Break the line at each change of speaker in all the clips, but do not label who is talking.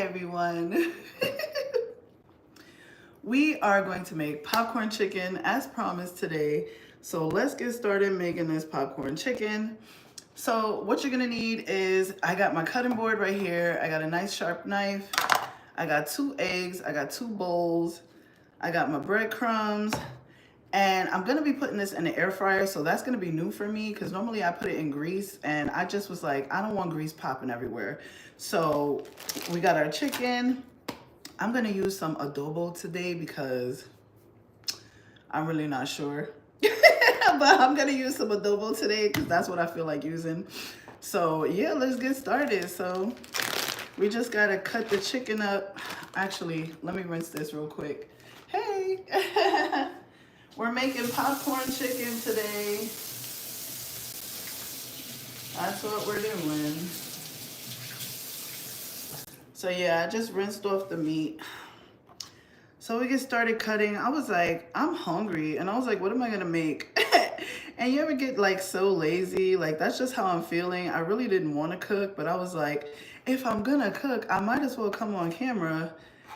everyone. We are going to make popcorn chicken as promised today. So let's get started making this popcorn chicken. So what you're gonna need is, I got my cutting board right here. I got a nice sharp knife. I got 2 eggs. I got 2 bowls. I got my breadcrumbs. And I'm gonna be putting this in the air fryer, so that's gonna be new for me because normally I put it in grease, and I just was like, I don't want grease popping everywhere. So we got our chicken. I'm gonna use some adobo today because I'm really not sure. But I'm gonna use some adobo today because that's what I feel like using. So yeah, let's get started. So we just gotta cut the chicken up. Actually, let me rinse this real quick. Hey, we're making popcorn chicken today. That's what we're doing. So yeah, I just rinsed off the meat. So we get started cutting. I was like, I'm hungry. And I was like, what am I gonna make? And you ever get like so lazy? Like that's just how I'm feeling. I really didn't want to cook, but I was like, if I'm gonna cook, I might as well come on camera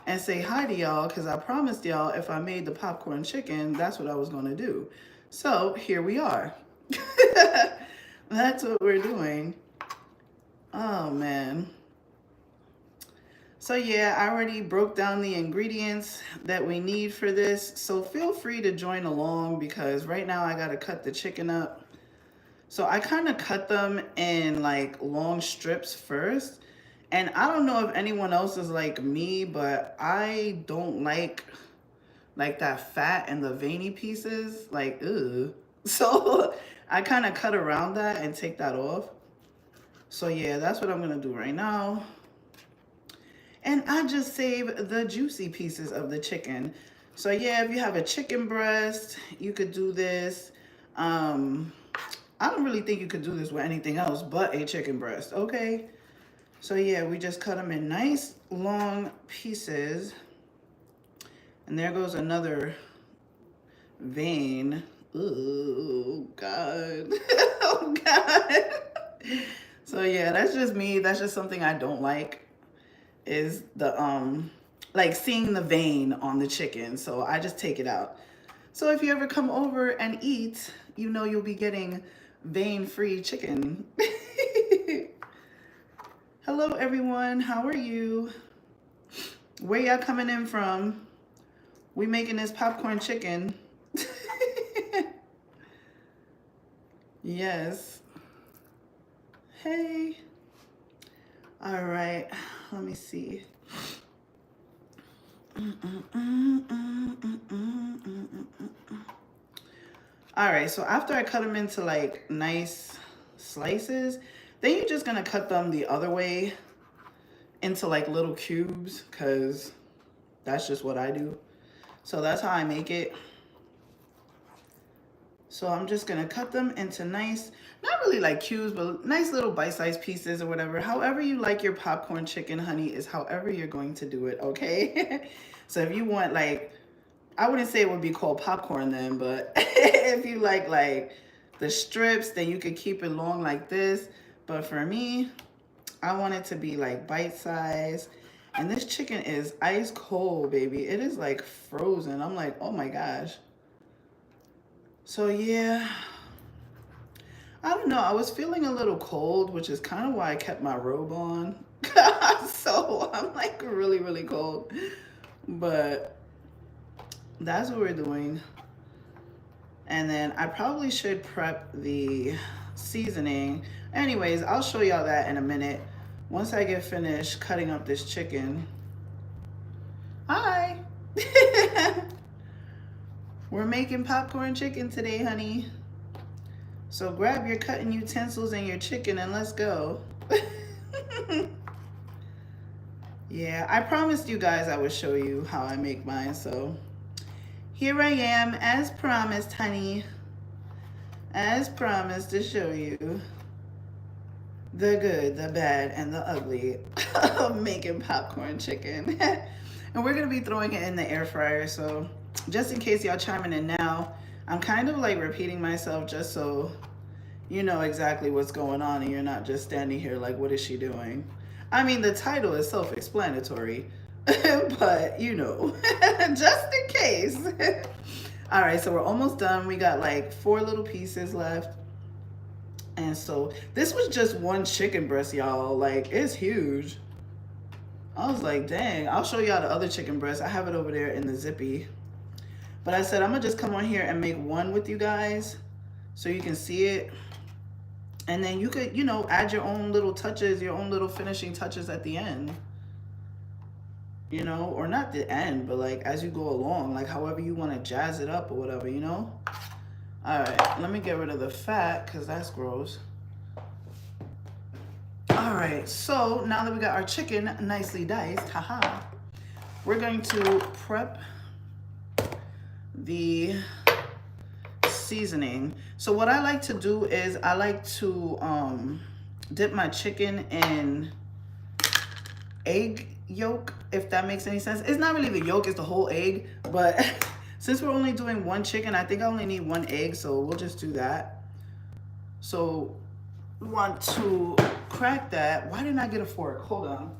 and say hi to y'all, because I promised y'all if I made the popcorn chicken, that's what I was gonna do. So here we are. That's what we're doing. Oh man. So yeah, I already broke down the ingredients that we need for this. So feel free to join along because right now I gotta cut the chicken up. So I kind of cut them in like long strips first. And I don't know if anyone else is like me, but I don't like that fat and the veiny pieces, like, ugh. So I kind of cut around that and take that off. So yeah, that's what I'm gonna do right now. And I just save the juicy pieces of the chicken. So yeah, if you have a chicken breast, you could do this. I don't really think you could do this with anything else but a chicken breast, okay? So yeah, we just cut them in nice long pieces. And there goes another vein. Oh God, oh God. So yeah, that's just me. That's just something I don't like, is the like seeing the vein on the chicken. So I just take it out. So if you ever come over and eat, you know you'll be getting vein-free chicken. Hello everyone, how are you? Where y'all coming in from? We making this popcorn chicken. Yes. Hey. All right, let me see. All right, so after I cut them into like nice slices, then you're just gonna cut them the other way into like little cubes, because that's just what I do. So that's how I make it. So I'm just gonna cut them into nice, not really like cubes, but nice little bite-sized pieces or whatever. However you like your popcorn chicken, honey, is however you're going to do it, okay? So if you want like, I wouldn't say it would be called popcorn then, but if you like the strips, then you could keep it long like this. But for me, I want it to be like bite-sized. And this chicken is ice cold, baby. It is like frozen. I'm like, oh my gosh. So yeah, I don't know. I was feeling a little cold, which is kind of why I kept my robe on. So I'm like really, really cold. But that's what we're doing. And then I probably should prep the seasoning. Anyways, I'll show y'all that in a minute. Once I get finished cutting up this chicken. Hi. We're making popcorn chicken today, honey. So grab your cutting utensils and your chicken and let's go. Yeah, I promised you guys I would show you how I make mine, so here I am, as promised, honey. As promised to show you the good, the bad, and the ugly of making popcorn chicken. And we're gonna be throwing it in the air fryer, so just in case y'all chiming in now, I'm kind of like repeating myself just so you know exactly what's going on and you're not just standing here like, what is she doing? I mean, the title is self-explanatory, but you know, just in case. All right, so we're almost done. We got like 4 little pieces left. And so this was just one chicken breast, y'all. Like, it's huge. I was like, dang, I'll show y'all the other chicken breast. I have it over there in the zippy. But I said, I'm gonna just come on here and make one with you guys so you can see it. And then you could, you know, add your own little touches, your own little finishing touches at the end. You know, or not the end, but like as you go along, like however you want to jazz it up or whatever, you know. All right, let me get rid of the fat because that's gross. All right, so now that we got our chicken nicely diced, haha, we're going to prep the seasoning. So what I like to do is I like to dip my chicken in egg yolk, if that makes any sense. It's not really the yolk, it's the whole egg, but since we're only doing one chicken, I think I only need 1 egg, so we'll just do that. So we want to crack that. Why didn't I get a fork? Hold on.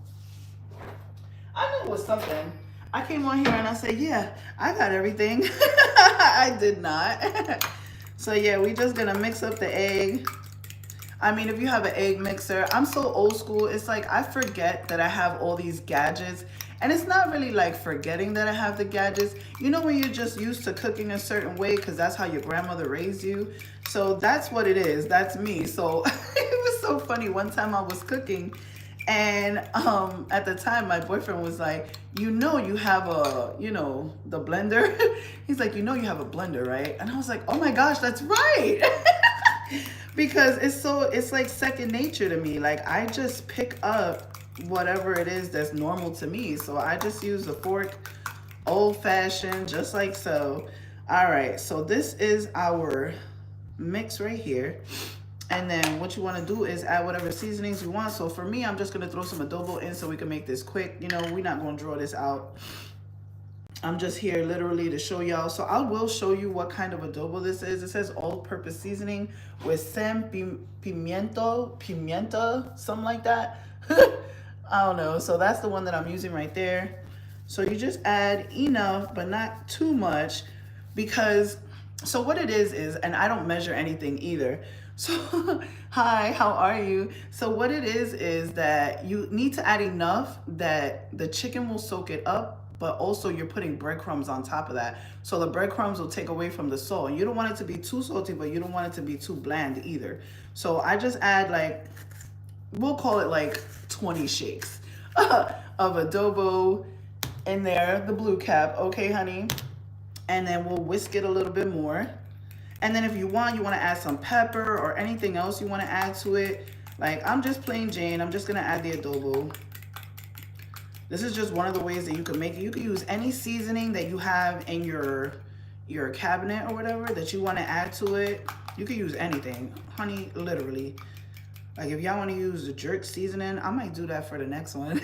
I knew it was something. I came on here and I said, yeah, I got everything. I did not. So yeah, we just gonna mix up the egg. I mean, if you have an egg mixer, I'm so old school. It's like I forget that I have all these gadgets. And it's not really like forgetting that I have the gadgets. You know when you're just used to cooking a certain way because that's how your grandmother raised you? So that's what it is. That's me. So it was so funny. One time I was cooking and at the time my boyfriend was like, you know you have a, you know, the blender. He's like, you know you have a blender, right? And I was like, oh my gosh, that's right. Because it's like second nature to me. Like I just pick up whatever it is that's normal to me. So I just use a fork, old fashioned, just like so. All right, so this is our mix right here. And then what you want to do is add whatever seasonings you want. So for me, I'm just going to throw some adobo in so we can make this quick. You know, we're not going to draw this out. I'm just here literally to show y'all. So I will show you what kind of adobo this is. It says all-purpose seasoning with sal, pimienta, something like that. I don't know. So that's the one that I'm using right there. So you just add enough, but not too much, because so what it is, and I don't measure anything either. So hi, how are you? So what it is that you need to add enough that the chicken will soak it up, but also you're putting breadcrumbs on top of that. So the breadcrumbs will take away from the salt. And you don't want it to be too salty, but you don't want it to be too bland either. So I just add like, we'll call it like 20 shakes of adobo in there, the blue cap, okay, honey? And then we'll whisk it a little bit more. And then if you want to add some pepper or anything else you want to add to it. Like I'm just plain Jane, I'm just gonna add the adobo. This is just one of the ways that you can make it. You can use any seasoning that you have in your cabinet or whatever that you want to add to it. You can use anything, honey, literally. Like if y'all want to use the jerk seasoning, I might do that for the next one.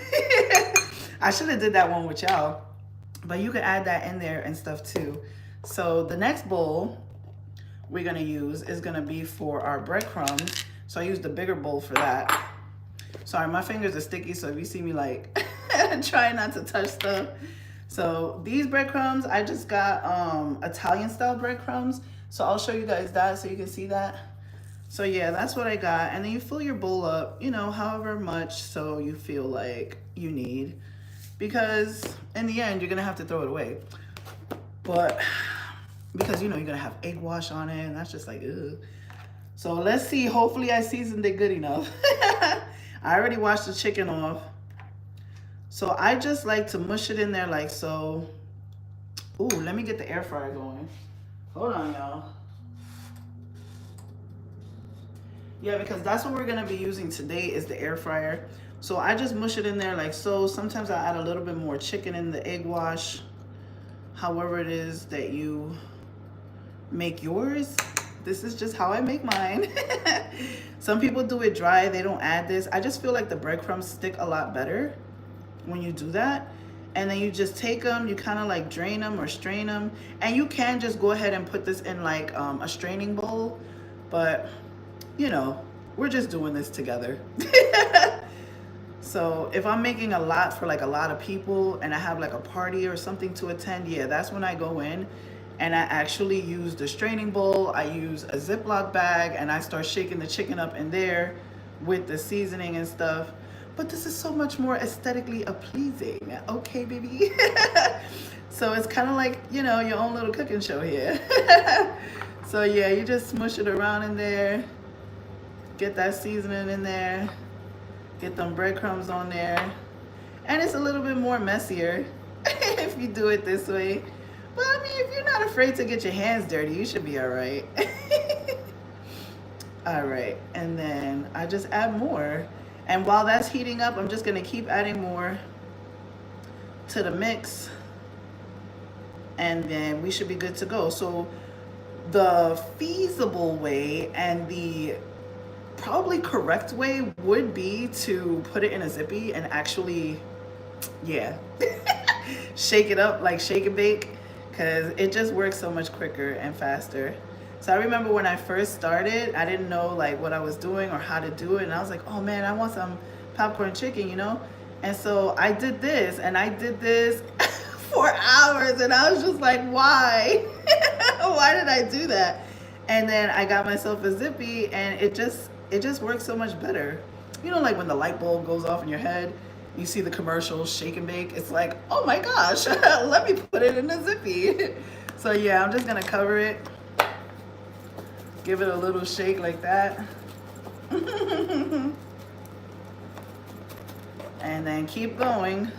I should have did that one with y'all, but you can add that in there and stuff too. So the next bowl we're gonna use is gonna be for our breadcrumbs. So I used the bigger bowl for that. Sorry, my fingers are sticky, so if you see me like trying not to touch stuff. So these breadcrumbs, I just got Italian style breadcrumbs. So I'll show you guys that so you can see that. So yeah, that's what I got. And then you fill your bowl up, you know, however much so you feel like you need. Because in the end, you're gonna have to throw it away. But because you know you're gonna have egg wash on it, and that's just like, ugh. So let's see, hopefully I seasoned it good enough. I already washed the chicken off. So I just like to mush it in there like so. Ooh, let me get the air fryer going. Hold on, y'all. Yeah, because that's what we're gonna be using today is the air fryer. So I just mush it in there like so. Sometimes I add a little bit more chicken in the egg wash. However it is that you make yours. This is just how I make mine. Some people do it dry, they don't add this. I just feel like the breadcrumbs stick a lot better when you do that. And then you just take them, you kind of like drain them or strain them. And you can just go ahead and put this in like a straining bowl. But, you know, we're just doing this together. So if I'm making a lot for like a lot of people and I have like a party or something to attend, yeah, that's when I go in and I actually use the straining bowl. I use a Ziploc bag and I start shaking the chicken up in there with the seasoning and stuff. But this is so much more aesthetically pleasing. Okay, baby. So it's kind of like, you know, your own little cooking show here. So yeah, you just smush it around in there. Get that seasoning in there. Get them breadcrumbs on there. And it's a little bit more messier if you do it this way. But I mean, if you're not afraid to get your hands dirty, you should be all right. All right, and then I just add more. And while that's heating up, I'm just gonna keep adding more to the mix. And then we should be good to go. So the feasible way and the probably correct way would be to put it in a zippy and actually, yeah, shake it up like shake and bake, because it just works so much quicker and faster. So I remember when I first started, I didn't know like what I was doing or how to do it, and I was like, oh man, I want some popcorn chicken, you know? And so I did this and I did this for hours, and I was just like, why? Why did I do that? And then I got myself a zippy, and it just works so much better. You know, like when the light bulb goes off in your head, you see the commercials, shake and bake. It's like, oh my gosh, let me put it in a zippy. So yeah, I'm just gonna cover it. Give it a little shake like that. And then keep going.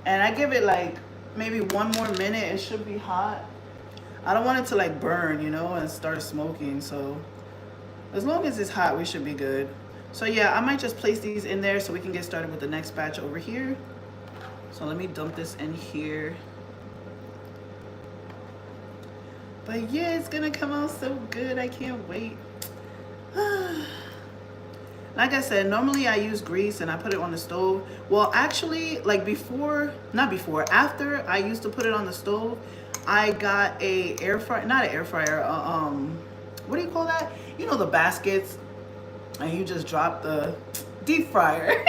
And I give it like maybe 1 more minute. It should be hot. I don't want it to like burn, you know, and start smoking. So as long as it's hot, we should be good. So yeah, I might just place these in there so we can get started with the next batch over here. So let me dump this in here. But yeah, it's gonna come out so good. I can't wait. Like I said, normally I use grease and I put it on the stove. Well, actually, like after I used to put it on the stove, I got a air fryer, not an air fryer, what do you call that? You know, the baskets, and you just drop the deep fryer.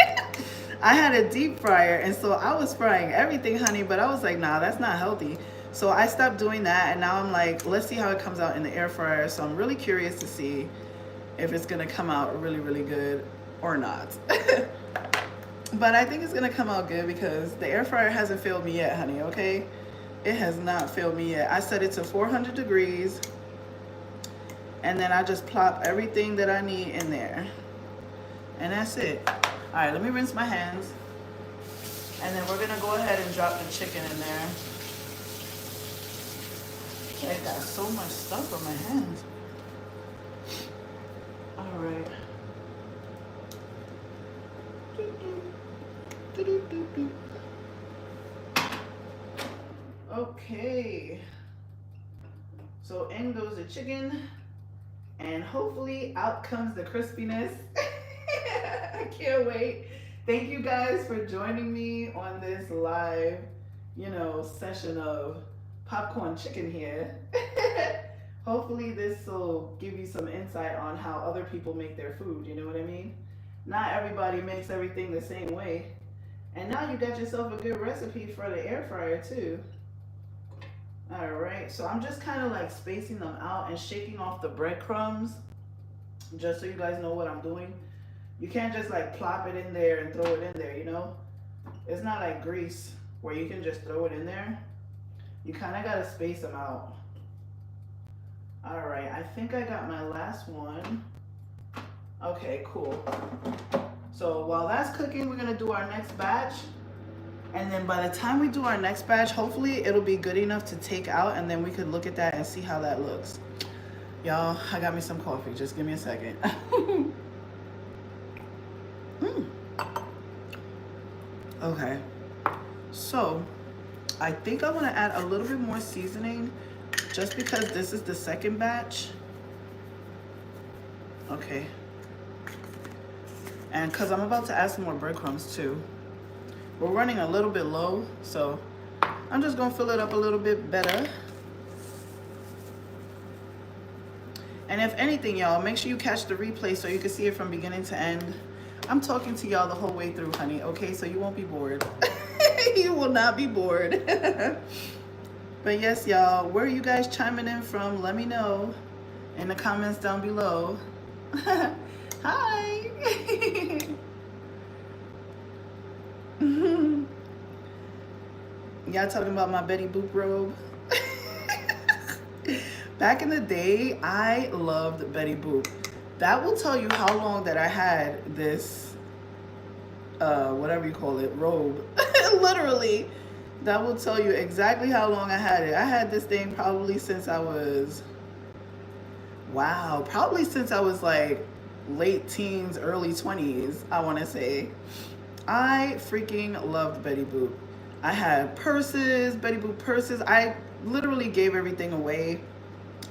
I had a deep fryer, and so I was frying everything, honey, but I was like, nah, that's not healthy. So I stopped doing that, and now I'm like, let's see how it comes out in the air fryer. So I'm really curious to see if it's gonna come out really, really good or not. But I think it's gonna come out good because the air fryer hasn't failed me yet, honey, okay? It has not failed me yet. I set it to 400 degrees, and then I just plop everything that I need in there. And that's it. All right, let me rinse my hands. And then we're gonna go ahead and drop the chicken in there. I got so much stuff on my hands. All right. Okay. So in goes the chicken, and hopefully out comes the crispiness. I can't wait. Thank you guys for joining me on this live, you know, session of popcorn chicken here. Hopefully this will give you some insight on how other people make their food, you know what I mean? Not everybody makes everything the same way. And now you got yourself a good recipe for the air fryer too. All right, so I'm just kind of like spacing them out and shaking off the breadcrumbs, just so you guys know what I'm doing. You can't just like plop it in there and throw it in there, you know? It's not like grease where you can just throw it in there. You kind of got to space them out. All right, I think I got my last one. Okay, cool. So while that's cooking, we're gonna do our next batch. And then by the time we do our next batch, hopefully it'll be good enough to take out, and then we could look at that and see how that looks. Y'all, I got me some coffee. Just give me a second. Okay, so I think I want to add a little bit more seasoning just because this is the second batch. Okay. And because I'm about to add some more breadcrumbs too. We're running a little bit low, so I'm just going to fill it up a little bit better. And if anything, y'all, make sure you catch the replay so you can see it from beginning to end. I'm talking to y'all the whole way through, honey, okay? So you won't be bored. You will not be bored. But yes, y'all, where are you guys chiming in from? Let me know in the comments down below. Hi. Y'all talking about my Betty Boop robe? Back in the day, I loved Betty Boop. That will tell you how long that I had this, whatever you call it, robe. Literally, that will tell you exactly how long I had it. I had this thing probably since I was, wow, probably since I was like late teens, early 20s, I want to say. I freaking loved Betty Boop. I had purses, Betty Boop purses. I literally gave everything away.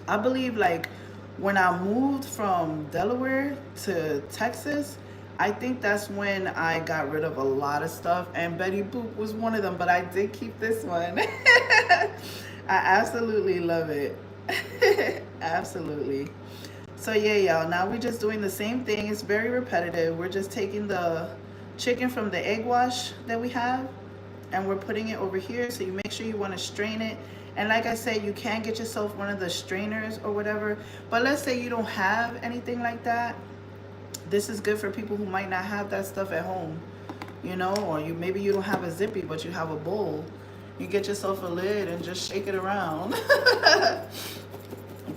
I believe like when I moved from Delaware to Texas, I think that's when I got rid of a lot of stuff, and Betty Boop was one of them, but I did keep this one. I absolutely love it. Absolutely. So yeah, y'all, now we're just doing the same thing. It's very repetitive. We're just taking the chicken from the egg wash that we have, and we're putting it over here. So you make sure you want to strain it. And like I said, you can get yourself one of the strainers or whatever. But let's say you don't have anything like that. This is good for people who might not have that stuff at home, you know, or maybe you don't have a zippy, but you have a bowl. You get yourself a lid and just shake it around.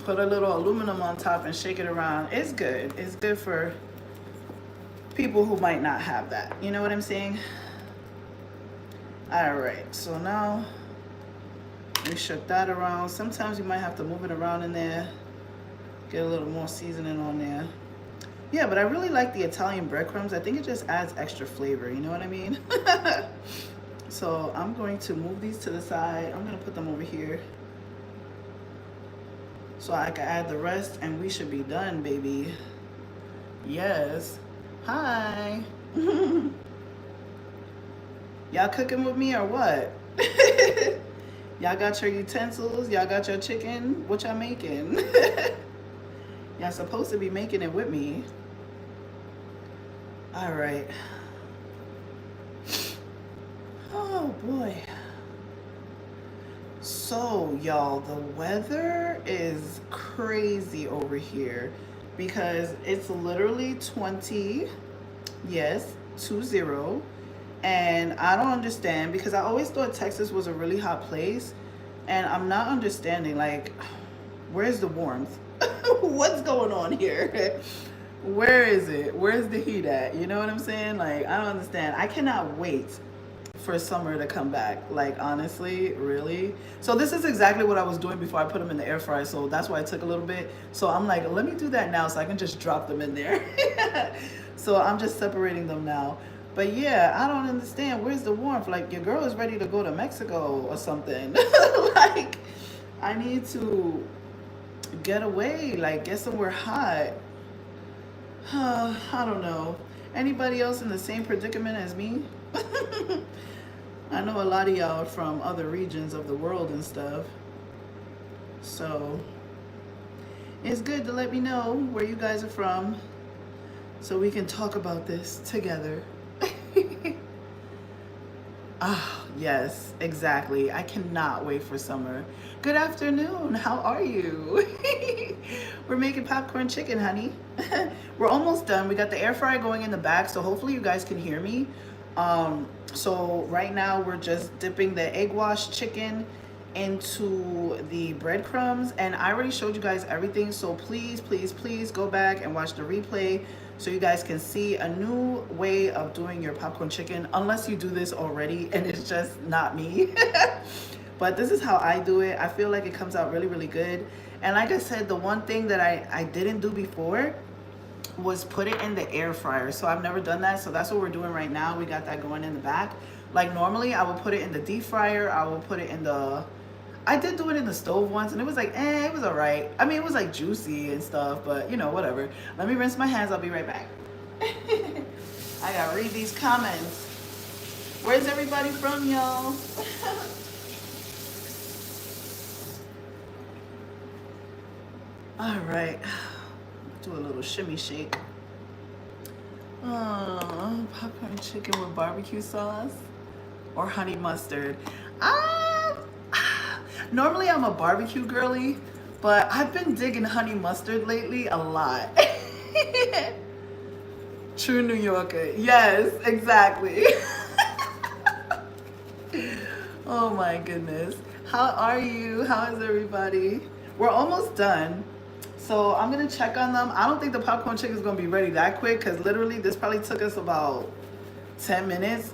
Put a little aluminum on top and shake it around. It's good. It's good for people who might not have that. You know what I'm saying? All right, so now we shook that around. Sometimes you might have to move it around in there, get a little more seasoning on there. Yeah, but I really like the Italian breadcrumbs. I think it just adds extra flavor, you know what I mean? So I'm going to move these to the side. I'm gonna put them over here so I can add the rest, and we should be done, baby. Yes. Hi. Y'all cooking with me or what? Y'all got your utensils? Y'all got your chicken? What y'all making? Y'all supposed to be making it with me. All right. Oh boy. So y'all, the weather is crazy over here because it's literally 20, yes, 20. And I don't understand, because I always thought Texas was a really hot place, and I'm not understanding, like, where's the warmth? What's going on here? Where is it? Where's the heat at? You know what I'm saying? Like, I don't understand. I cannot wait for summer to come back. Like, honestly, really. So this is exactly what I was doing before I put them in the air fryer. So that's why it took a little bit. So I'm like, let me do that now so I can just drop them in there. So I'm just separating them now. But yeah, I don't understand. Where's the warmth? Like, your girl is ready to go to Mexico or something. Like, I need to get away, like get somewhere hot. I don't know. Anybody else in the same predicament as me? I know a lot of y'all are from other regions of the world and stuff. So it's good to let me know where you guys are from so we can talk about this together. Ah, yes, exactly. I cannot wait for summer. Good afternoon. How are you? We're making popcorn chicken, honey. We're almost done. We got the air fryer going in the back, so hopefully you guys can hear me. So right now we're just dipping the egg wash chicken into the breadcrumbs, and I already showed you guys everything, so please, please, please go back and watch the replay so you guys can see a new way of doing your popcorn chicken, unless you do this already and it's just not me. But this is how I do it. I feel like it comes out really, really good. And like I said, the one thing that I didn't do before was put it in the air fryer. So I've never done that, so that's what we're doing right now. We got that going in the back. Like normally I would put it in the deep fryer. I will put it in the, I did do it in the stove once, and it was like, it was all right. I mean, it was like juicy and stuff, but you know, whatever. Let me rinse my hands. I'll be right back. I gotta read these comments. Where's everybody from, y'all? All right, do a little shimmy shake. Oh, popcorn chicken with barbecue sauce or honey mustard. Um, normally I'm a barbecue girly, but I've been digging honey mustard lately a lot. True New Yorker. Yes, exactly. Oh my goodness. How are you? How is everybody? We're almost done. So I'm gonna check on them. I don't think the popcorn chicken is gonna be ready that quick because literally this probably took us about 10 minutes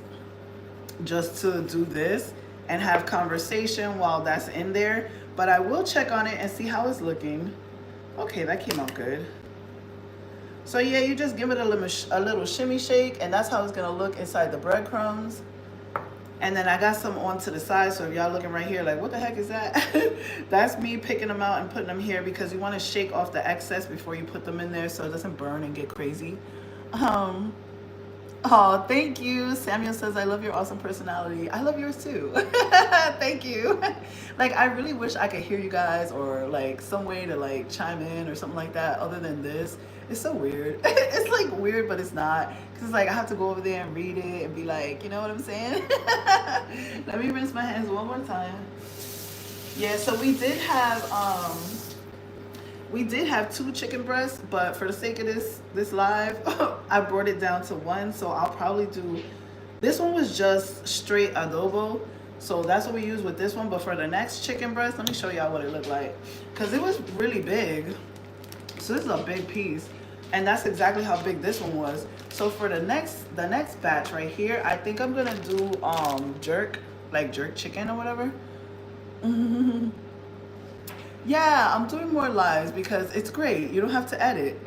just to do this and have conversation while that's in there. But I will check on it and see how it's looking. Okay, that came out good. So yeah, you just give it a little shimmy shake and that's how it's gonna look inside the breadcrumbs. And then I got some on to the side, so if y'all looking right here like, what the heck is that? That's me picking them out and putting them here because you want to shake off the excess before you put them in there so it doesn't burn and get crazy. Oh, thank you. Samuel says, I love your awesome personality. I love yours too. Thank you. Like, I really wish I could hear you guys or like some way to like chime in or something like that other than this. It's so weird. It's like weird, but it's not. Cause it's like I have to go over there and read it and be like, you know what I'm saying? Let me rinse my hands one more time. Yeah, so we did have 2 chicken breasts, but for the sake of this live, I brought it down to 1. So I'll probably do, this one was just straight adobo. So that's what we use with this one. But for the next chicken breast, let me show y'all what it looked like. Cause it was really big. So this is a big piece. And that's exactly how big this one was. So for the next batch right here, I think I'm gonna do jerk chicken or whatever. Yeah, I'm doing more lives because it's great. You don't have to edit.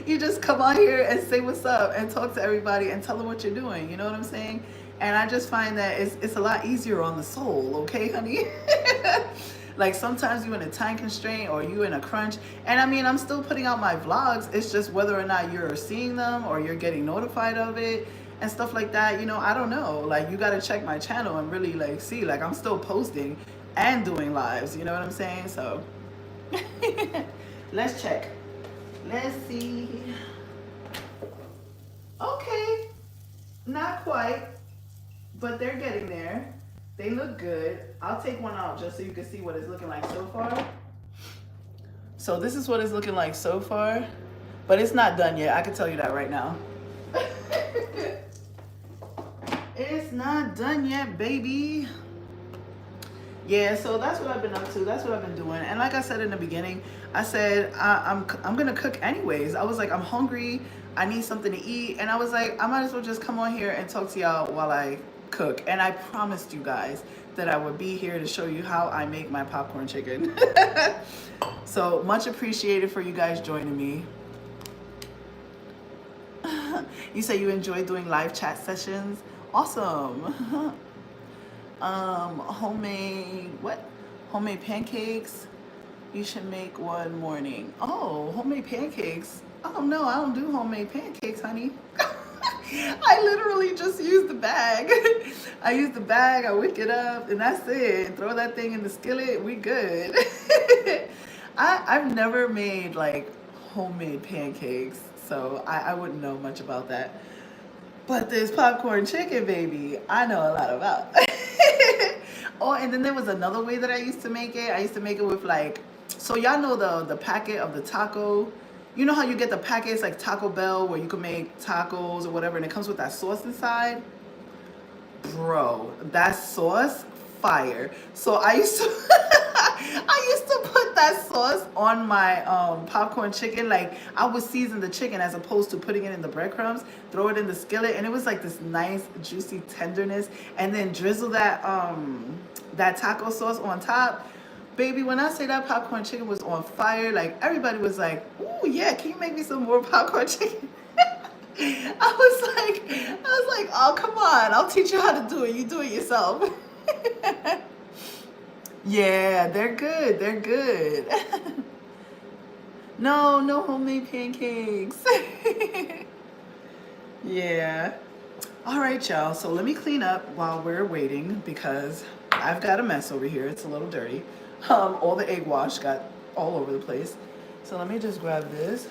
You just come on here and say what's up and talk to everybody and tell them what you're doing. You know what I'm saying? And I just find that it's a lot easier on the soul, okay, honey? Like sometimes you're in a time constraint or you in a crunch. And I mean, I'm still putting out my vlogs. It's just whether or not you're seeing them or you're getting notified of it and stuff like that. You know, I don't know. Like you got to check my channel and really like see, like I'm still posting and doing lives. You know what I'm saying? So let's check. Let's see. Okay. Not quite, but they're getting there. They look good. I'll take one out just so you can see what it's looking like so far. So this is what it's looking like so far, but it's not done yet. I can tell you that right now. It's not done yet, baby. Yeah, so that's what I've been up to. That's what I've been doing. And like I said in the beginning, I said I'm gonna cook anyways. I was like, I'm hungry. I need something to eat. And I was like, I might as well just come on here and talk to y'all while I cook. And I promised you guys that I would be here to show you how I make my popcorn chicken. So much appreciated for you guys joining me. You say you enjoy doing live chat sessions? Awesome. Homemade pancakes. You should make one morning. Oh, homemade pancakes. Oh no, I don't do homemade pancakes, honey. I literally just use the bag. I use the bag, I wick it up, and that's it. Throw that thing in the skillet, we good. I've never made like homemade pancakes, so I wouldn't know much about that. But this popcorn chicken, baby, I know a lot about. Oh, and then there was another way that I used to make it. I used to make it with like, so y'all know the packet of the taco. You know how you get the packets like Taco Bell where you can make tacos or whatever and it comes with that sauce inside? Bro, that sauce, fire. So I used to I used to put that sauce on my popcorn chicken. Like I would season the chicken as opposed to putting it in the breadcrumbs, throw it in the skillet, and it was like this nice juicy tenderness, and then drizzle that that taco sauce on top. Baby, when I say that popcorn chicken was on fire, like everybody was like, "Ooh, yeah, can you make me some more popcorn chicken?" I was like, "Oh, come on, I'll teach you how to do it. You do it yourself." Yeah, they're good. They're good. No homemade pancakes. Yeah. All right, y'all. So let me clean up while we're waiting because I've got a mess over here. It's a little dirty. All the egg wash got all over the place. So let me just grab this.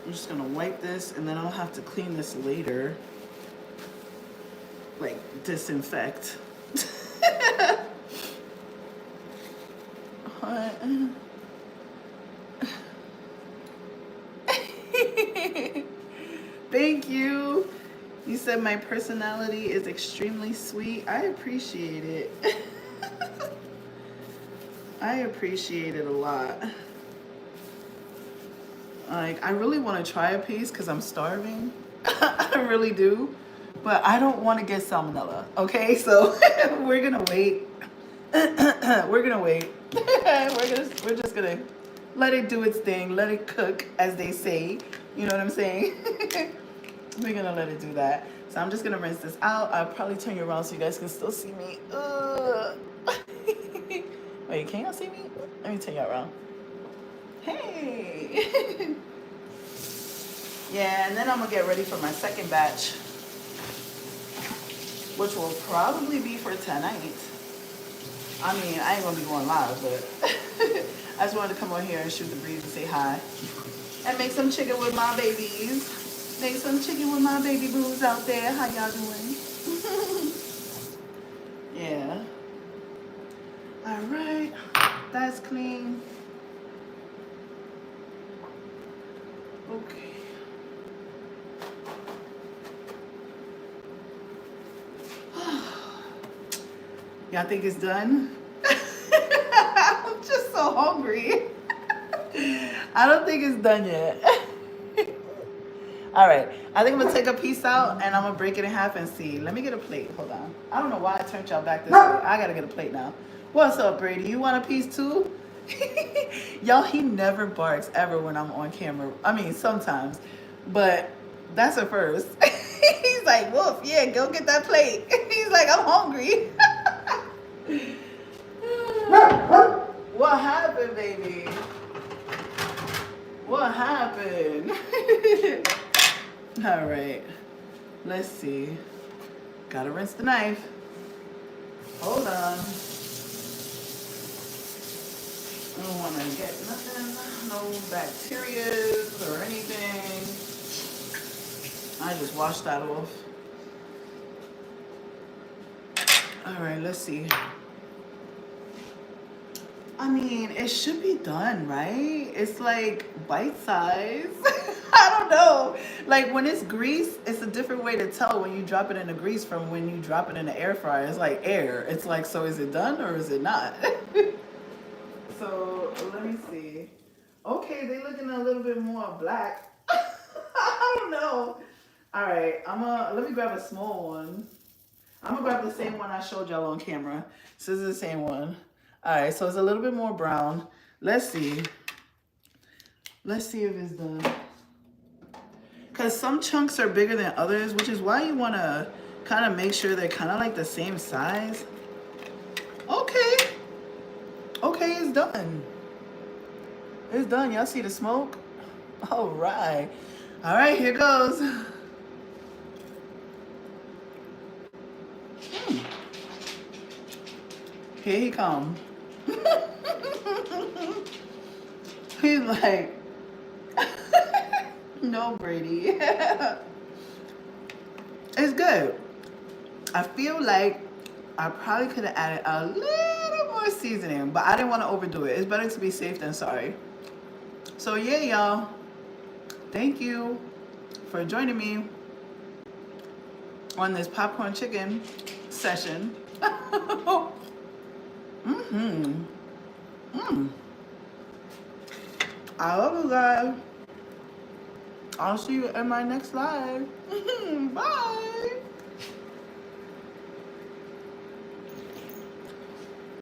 I'm just gonna wipe this and then I'll have to clean this later. Like disinfect. What? Thank you. You said my personality is extremely sweet. I appreciate it. I appreciate it a lot. Like, I really want to try a piece because I'm starving. I really do. But I don't want to get salmonella. Okay, so we're gonna wait. We're gonna wait. We're just gonna let it do its thing. Let it cook, as they say. You know what I'm saying? We're gonna let it do that. So I'm just gonna rinse this out. I'll probably turn you around so you guys can still see me. Wait, can y'all see me? Let me turn you around. Hey. Yeah, and then I'm gonna get ready for my second batch, which will probably be for tonight. I mean, I ain't gonna be going live, but I just wanted to come on here and shoot the breeze and say hi. And make some chicken with my babies. Make some chicken with my baby boos out there. How y'all doing? Yeah. All right, that's clean. Okay. Y'all think it's done? I'm just so hungry. I don't think it's done yet. All right, I think I'm gonna take a piece out and I'm gonna break it in half and see. Let me get a plate, hold on. I don't know why I turned y'all back this way. I gotta get a plate now. What's up, Brady? You want a piece too? Y'all, he never barks ever when I'm on camera. I mean, sometimes, but that's a first. He's like, Wolf, yeah, go get that plate. He's like, I'm hungry. What happened, baby? What happened? All right, let's see. Gotta rinse the knife. Hold on. I don't want to get nothing, no bacteria or anything. I just washed that off. All right, let's see. I mean, it should be done, right? It's like bite size. I don't know. Like when it's grease, it's a different way to tell when you drop it in the grease from when you drop it in the air fryer. It's like air. It's like, so is it done or is it not? So let me see. Okay, they looking a little bit more black. I don't know. All right, let me grab a small one. I'm gonna grab the same one I showed y'all on camera. This is the same one. All right, so it's a little bit more brown. Let's see. Let's see if it's done. Because some chunks are bigger than others, which is why you want to kind of make sure they're kind of like the same size. Okay. Okay, it's done. It's done. Y'all see the smoke? All right. All right, here goes. Here he come. He's like, no, Brady. It's good. I feel like I probably could have added a little more seasoning, but I didn't want to overdo it. It's better to be safe than sorry. So yeah, y'all. Thank you for joining me on this popcorn chicken session. I love you guys. I'll see you in my next live. Bye.